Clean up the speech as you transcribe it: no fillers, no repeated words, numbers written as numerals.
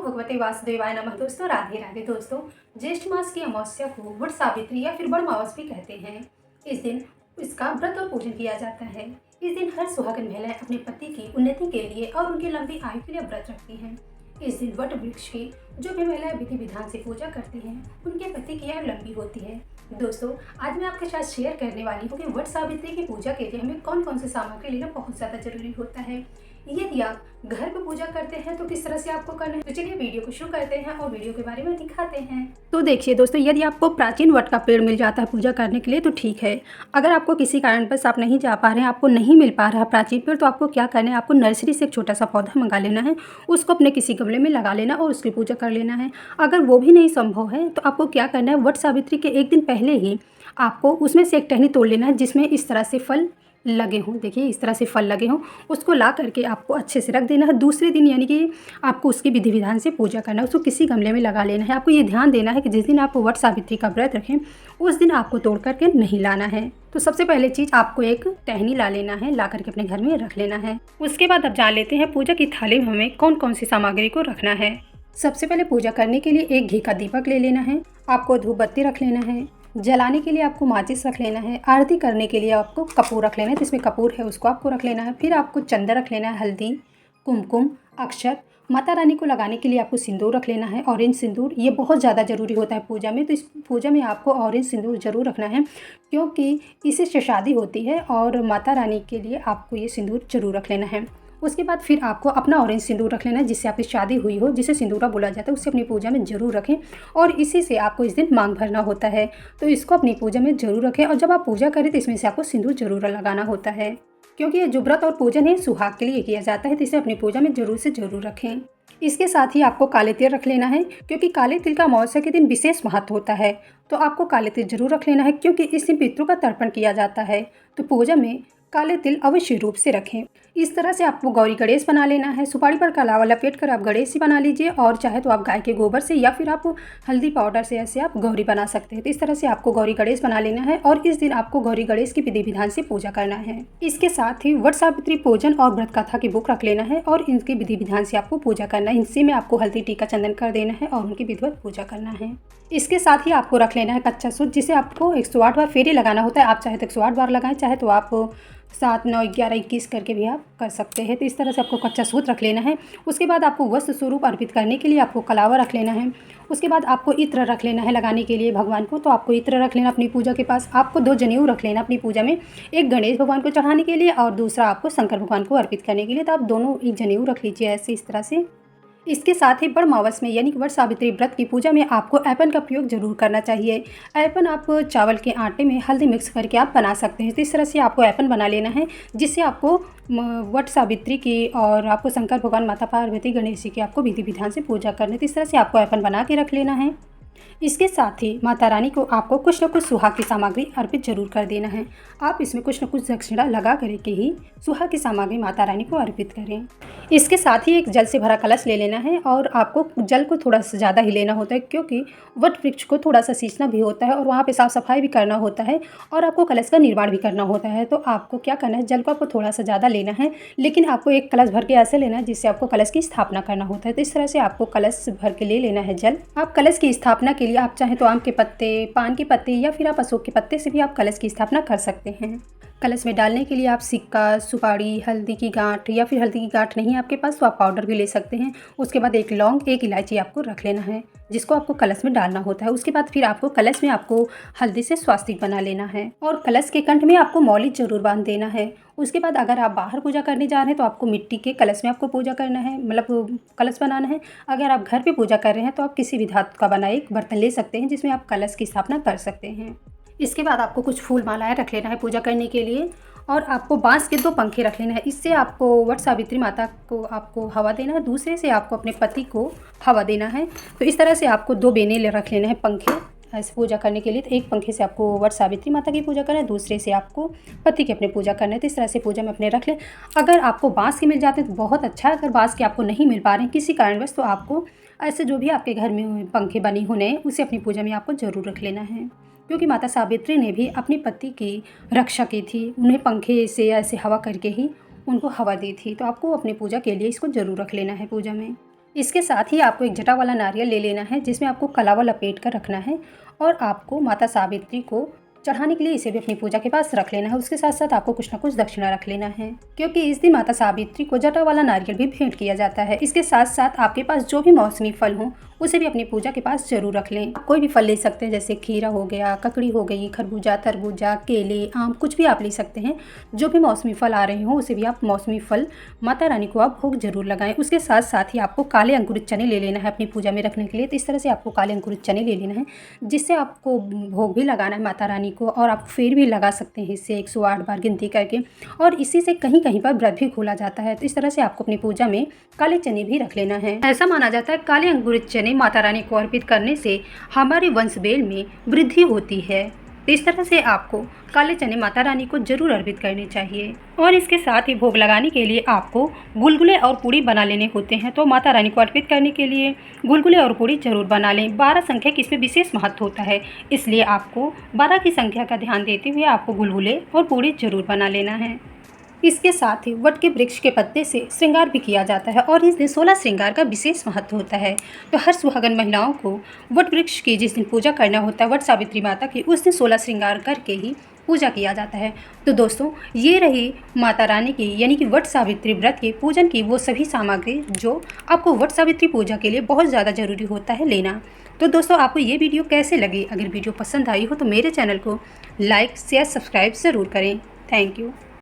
भगवते वासुदेवाय नमः। दोस्तों राधे राधे। दोस्तों ज्येष्ठ मास की अमावस्या को वट सावित्री या फिर बड़मावस भी कहते हैं। इस दिन इसका व्रत और पूजन किया जाता है। इस दिन हर सुहागन महिलाएं अपने पति की उन्नति के लिए और उनकी लंबी आयु के लिए व्रत रखती हैं। इस दिन वट वृक्ष की जो भी महिलाएं विधि विधान से पूजा करती हैं उनके पति की आयु लंबी होती है। दोस्तों आज मैं आपके साथ शेयर करने वाली हूँ कि वट सावित्री की पूजा के लिए हमें कौन कौन सी सामग्री लेना बहुत ज़्यादा जरूरी होता है। यदि आप घर पर पूजा करते हैं तो किस तरह से आपको करना है, तो चलिए वीडियो को शुरू करते हैं और वीडियो के बारे में दिखाते हैं। तो देखिए दोस्तों, यदि आपको प्राचीन वट का पेड़ मिल जाता है पूजा करने के लिए तो ठीक है। अगर आपको किसी कारणवश आप नहीं जा पा रहे हैं, आपको नहीं मिल पा रहा प्राचीन पेड़, तो आपको क्या करना है, आपको नर्सरी से एक छोटा सा पौधा मंगा लेना है, उसको अपने किसी गमले में लगा लेना और उसकी पूजा कर लेना है। अगर वो भी नहीं संभव है तो आपको क्या करना है, वट सावित्री के एक दिन पहले ही आपको उसमें से एक टहनी तोड़ लेना है जिसमें इस तरह से फल लगे हों। देखिए इस तरह से फल लगे हों, उसको ला करके आपको अच्छे से रख देना है। दूसरे दिन यानी कि आपको उसकी विधि विधान से पूजा करना है, उसको किसी गमले में लगा लेना है। आपको ये ध्यान देना है कि जिस दिन आप वट सावित्री का व्रत रखें उस दिन आपको तोड़ करके नहीं लाना है। तो सबसे पहले चीज़ आपको एक टहनी ला लेना है, ला करके अपने घर में रख लेना है। उसके बाद अब जान लेते हैं पूजा की थाली में हमें कौन कौन सी सामग्री को रखना है। सबसे पहले पूजा करने के लिए एक घी का दीपक ले लेना है, आपको धूप बत्ती रख लेना है, जलाने के लिए आपको माचिस रख लेना है, आरती करने के लिए आपको कपूर रख लेना है, जिसमें कपूर है उसको आपको रख लेना है। फिर आपको चंदन रख लेना है, हल्दी, कुमकुम, अक्षत। माता रानी को लगाने के लिए आपको सिंदूर रख लेना है, ऑरेंज सिंदूर। ये बहुत ज़्यादा ज़रूरी होता है पूजा में, तो इस पूजा में आपको ऑरेंज सिंदूर ज़रूर रखना है क्योंकि इसी से शादी होती है और माता रानी के लिए आपको ये सिंदूर ज़रूर रख लेना है। उसके बाद फिर आपको अपना ऑरेंज सिंदूर रख लेना है जिससे आपकी शादी हुई हो, जिसे सिंदूरा बोला जाता है, उससे अपनी पूजा में ज़रूर रखें और इसी से आपको इस दिन मांग भरना होता है, तो इसको अपनी पूजा में ज़रूर रखें। और जब आप पूजा करें तो इसमें से आपको सिंदूर ज़रूर लगाना होता है क्योंकि ये जो व्रत और पूजन है सुहाग के लिए किया जाता है, तो इसे अपनी पूजा में ज़रूर से ज़रूर रखें। इसके साथ ही आपको काले तिल रख लेना है क्योंकि काले तिल का अमावस्या के दिन विशेष महत्व होता है, तो आपको काले तिल जरूर रख लेना है क्योंकि इस दिन पितरों का तर्पण किया जाता है, तो पूजा में काले तिल अवश्य रूप से रखें। इस तरह से आपको गौरी गणेश बना लेना है। सुपारी पर कलावा लपेट कर आप गणेश ही बना लीजिए और चाहे तो आप गाय के गोबर से या फिर आप हल्दी पाउडर से ऐसे आप गौरी बना सकते हैं। तो इस तरह से आपको गौरी गणेश बना लेना है और इस दिन आपको गौरी गणेश की विधि विधान से पूजा करना है। इसके साथ ही वट सावित्री पूजन और व्रत कथा की बुक रख लेना है और इनकी विधि विधान से आपको पूजा करना है। इनसे में आपको हल्दी टीका चंदन कर देना है और उनकी विधिवत पूजा करना है। इसके साथ ही आपको रख लेना है कच्चा सूत, जिसे आपको 108 बार फेरे लगाना होता है। आप चाहे तो 108 बार लगाएं, चाहे तो आप 7, 9, 11, 21 करके भी आप कर सकते हैं। तो इस तरह से आपको कच्चा सूत रख लेना है। उसके बाद आपको वस्त्र स्वरूप अर्पित करने के लिए आपको कलावा रख लेना है। उसके बाद आपको इत्र रख लेना है लगाने के लिए भगवान को, तो आपको इत्र रख लेना अपनी पूजा के पास। आपको 2 जनेऊ रख लेना अपनी पूजा में, एक गणेश भगवान को चढ़ाने के लिए और दूसरा आपको शंकर भगवान को अर्पित करने के लिए। तो आप दोनों एक जनेऊ रख लीजिए ऐसे इस तरह से। इसके साथ ही बड़मावस में यानी कि वट सावित्री व्रत की पूजा में आपको ऐपन का प्रयोग जरूर करना चाहिए। ऐपन आप चावल के आटे में हल्दी मिक्स करके आप बना सकते हैं। तो इस तरह से आपको ऐपन बना लेना है जिससे आपको वट सावित्री की और आपको शंकर भगवान, माता पार्वती, गणेश जी की आपको विधि विधान से पूजा करनी है। तो इस तरह से आपको ऐपन बना के रख लेना है। इसके साथ ही माता रानी को आपको कुछ न कुछ सुहाग की सामग्री अर्पित जरूर कर देना है। आप इसमें कुछ न कुछ दक्षिणा लगा करके ही सुहाग की सामग्री माता रानी को अर्पित करें। इसके साथ ही एक जल से भरा कलश ले लेना है और आपको जल को थोड़ा सा ज़्यादा ही लेना होता है क्योंकि वट वृक्ष को थोड़ा सा सींचना भी होता है और वहाँ पे साफ़ सफाई भी करना होता है और आपको कलश का निर्माण भी करना होता है। तो आपको क्या करना है, जल को आपको थोड़ा सा ज़्यादा लेना है, लेकिन आपको एक कलश भर के ऐसे लेना है जिससे आपको कलश की स्थापना करना होता है। तो इस तरह से आपको कलश भर के ले लेना है जल। आप कलश की स्थापना के लिए आप चाहें तो आम के पत्ते, पान के पत्ते या फिर आप अशोक के पत्ते से भी आप कलश की स्थापना कर सकते हैं। कलश में डालने के लिए आप सिक्का, सुपारी, हल्दी की गांठ या फिर हल्दी की गांठ नहीं आपके पास तो आप पाउडर भी ले सकते हैं। उसके बाद एक लौंग, एक इलायची आपको रख लेना है जिसको आपको कलश में डालना होता है। उसके बाद फिर आपको कलश में आपको हल्दी से स्वास्तिक बना लेना है और कलश के कंठ में आपको मौली जरूर बांध देना है। उसके बाद अगर आप बाहर पूजा करने जा रहे हैं तो आपको मिट्टी के कलश में आपको पूजा करना है, मतलब कलश बनाना है। अगर आप घर पे पूजा कर रहे हैं तो आप किसी भी धातु का बना एक बर्तन ले सकते हैं जिसमें आप कलश की स्थापना कर सकते हैं। इसके बाद आपको कुछ फूल मालाएं रख लेना है पूजा करने के लिए और आपको बांस के 2 पंखे रख लेना है। इससे आपको वट सावित्री माता को आपको हवा देना है, दूसरे से आपको अपने पति को हवा देना है। तो इस तरह से आपको 2 बेने रख लेना है पंखे ऐसे पूजा करने के लिए। तो एक पंखे से आपको वट सावित्री माता की पूजा करना है, दूसरे से आपको पति की अपने पूजा करना है। तो इस तरह से पूजा में अपने रख लें। अगर आपको बांस के मिल जाते हैं तो बहुत अच्छा है, अगर बांस के आपको नहीं मिल पा रहे हैं किसी कारणवश तो आपको ऐसे जो भी आपके घर में पंखे बने होने हैं उसे अपनी पूजा में आपको ज़रूर रख लेना है क्योंकि माता सावित्री ने भी अपने पति की रक्षा की थी, उन्हें पंखे से ऐसे हवा करके ही उनको हवा दी थी। तो आपको अपनी पूजा के लिए इसको ज़रूर रख लेना है पूजा में। इसके साथ ही आपको एक जटा वाला नारियल ले लेना है, जिसमें आपको कलावा लपेट कर रखना है और आपको माता सावित्री को चढ़ाने के लिए इसे भी अपनी पूजा के पास रख लेना है। उसके साथ साथ आपको कुछ ना कुछ दक्षिणा रख लेना है, क्योंकि इस दिन माता सावित्री को जटा वाला नारियल भी भेंट किया जाता है। इसके साथ साथ आपके पास जो भी मौसमी फल हो उसे भी अपनी पूजा के पास जरूर रख लें। कोई भी फल ले सकते हैं, जैसे खीरा हो गया, ककड़ी हो गई, खरबूजा, तरबूजा, केले, आम, कुछ भी आप ले सकते हैं। जो भी मौसमी फल आ रहे हों उसे भी आप मौसमी फल माता रानी को आप भोग जरूर लगाएं। उसके साथ साथ ही आपको काले अंकुरित चने ले लेना है अपनी पूजा में रखने के लिए। तो इस तरह से आपको काले अंकुरित चने ले लेना है, जिससे आपको भोग भी लगाना है माता रानी को, और आप फेर भी लगा सकते हैं इससे 108 बार गिनती करके, और इसी से कहीं कहीं पर व्रत भी खोला जाता है। तो इस तरह से आपको अपनी पूजा में काले चने भी रख लेना है। ऐसा माना जाता है काले अंकुरित चने माता रानी को अर्पित करने से हमारे वंशवेल में वृद्धि होती है। तो इस तरह से आपको काले चने माता रानी को जरूर अर्पित करने चाहिए। और इसके साथ ही भोग लगाने के लिए आपको गुलगुले और पूड़ी बना लेने होते हैं। तो माता रानी को अर्पित करने के लिए गुलगुले और पूड़ी जरूर बना लें। 12 संख्या की इसमें विशेष महत्व होता है, इसलिए आपको 12 की संख्या का ध्यान देते हुए आपको गुलगुले और पूड़ी जरूर बना लेना है। इसके साथ ही वट के वृक्ष के पत्ते से श्रृंगार भी किया जाता है, और इस दिन 16 श्रृंगार का विशेष महत्व होता है। तो हर सुहागन महिलाओं को वट वृक्ष की जिस दिन पूजा करना होता है, वट सावित्री माता की, उस दिन 16 श्रृंगार करके ही पूजा किया जाता है। तो दोस्तों, ये रही माता रानी की यानी कि वट सावित्री व्रत के पूजन की वो सभी सामग्री जो आपको वट सावित्री पूजा के लिए बहुत ज़्यादा जरूरी होता है लेना। तो दोस्तों, आपको ये वीडियो कैसे लगी? अगर वीडियो पसंद आई हो तो मेरे चैनल को लाइक, शेयर, सब्सक्राइब ज़रूर करें। Thank you.